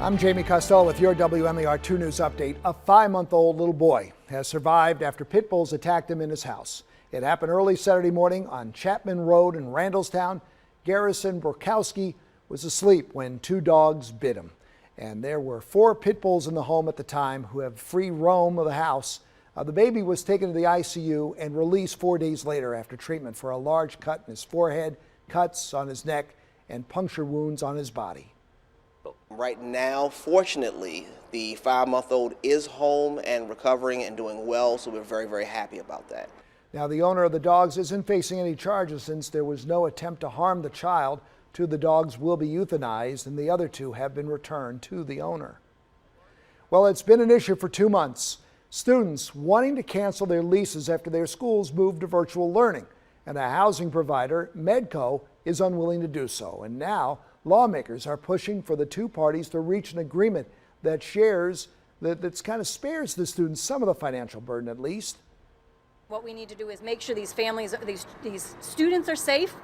I'm Jamie Costello with your WMAR 2 News update. A 5-month-old little boy has survived after pit bulls attacked him in his house. It happened early Saturday morning on Chapman Road in Randallstown. Garrison Borkowski was asleep when 2 dogs bit him. And there were 4 pit bulls in the home at the time who have free roam of the house. The baby was taken to the ICU and released 4 days later after treatment for a large cut in his forehead, cuts on his neck, and puncture wounds on his body. Right now, fortunately, the 5-month-old is home and recovering and doing well, so we're very, very happy about that. Now, the owner of the dogs isn't facing any charges since there was no attempt to harm the child. 2 of the dogs will be euthanized, and the other 2 have been returned to the owner. Well, it's been an issue for 2 months. Students wanting to cancel their leases after their schools moved to virtual learning, and a housing provider, Medco, is unwilling to do so. And now, lawmakers are pushing for the 2 parties to reach an agreement that that's kind of spares the students some of the financial burden at least. What we need to do is make sure these families, these students are safe,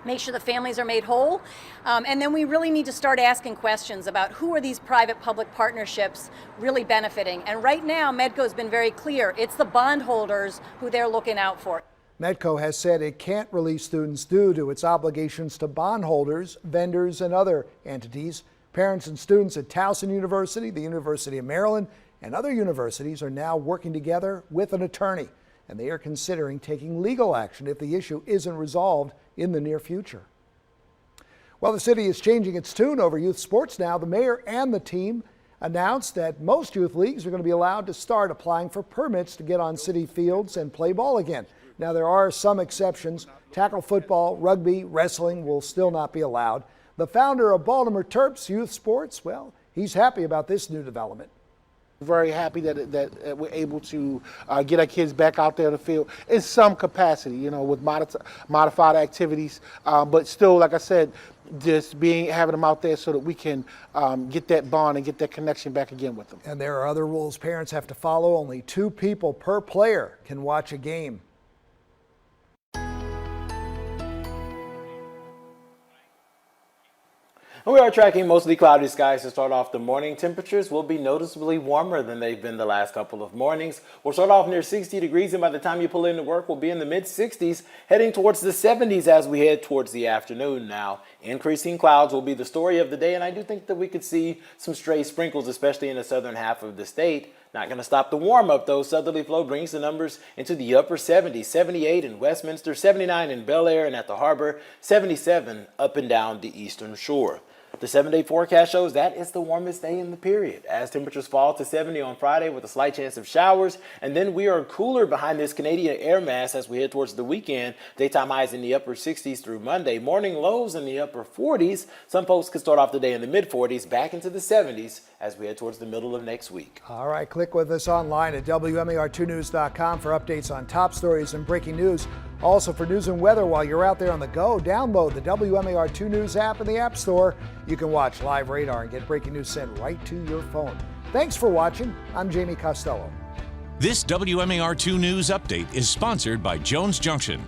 make sure the families are made whole, and then we really need to start asking questions about who are these private-public partnerships really benefiting. And right now, Medco's been very clear. It's the bondholders who they're looking out for. Medco has said it can't release students due to its obligations to bondholders, vendors, and other entities. Parents and students at Towson University, the University of Maryland, and other universities are now working together with an attorney, and they are considering taking legal action if the issue isn't resolved in the near future. Well, the city is changing its tune over youth sports now. The mayor and the team announced that most youth leagues are going to be allowed to start applying for permits to get on city fields and play ball again. Now, there are some exceptions. Tackle football, rugby, wrestling will still not be allowed. The founder of Baltimore Terps Youth Sports, well, he's happy about this new development. Very happy that we're able to get our kids back out there on the field in some capacity, you know, with modified activities. But still, like I said, just having them out there so that we can get that bond and get that connection back again with them. And there are other rules parents have to follow. Only 2 people per player can watch a game. We are tracking mostly cloudy skies to start off the morning. Temperatures will be noticeably warmer than they've been the last couple of mornings. We'll start off near 60 degrees, and by the time you pull into work, we'll be in the mid-60s, heading towards the 70s as we head towards the afternoon. Now, increasing clouds will be the story of the day, and I do think that we could see some stray sprinkles, especially in the southern half of the state. Not going to stop the warm-up, though. Southerly flow brings the numbers into the upper 70s, 78 in Westminster, 79 in Bel Air and at the harbor, 77 up and down the eastern shore. The 7-day forecast shows that it's the warmest day in the period as temperatures fall to 70 on Friday with a slight chance of showers. And then we are cooler behind this Canadian air mass as we head towards the weekend. Daytime highs in the upper 60s through Monday. Morning lows in the upper 40s. Some folks could start off the day in the mid 40s, back into the 70s as we head towards the middle of next week. All right, click with us online at WMAR2news.com for updates on top stories and breaking news. Also, for news and weather while you're out there on the go, download the WMAR 2 News app in the App Store. You can watch live radar and get breaking news sent right to your phone. Thanks for watching. I'm Jamie Costello. This WMAR 2 News update is sponsored by Jones Junction.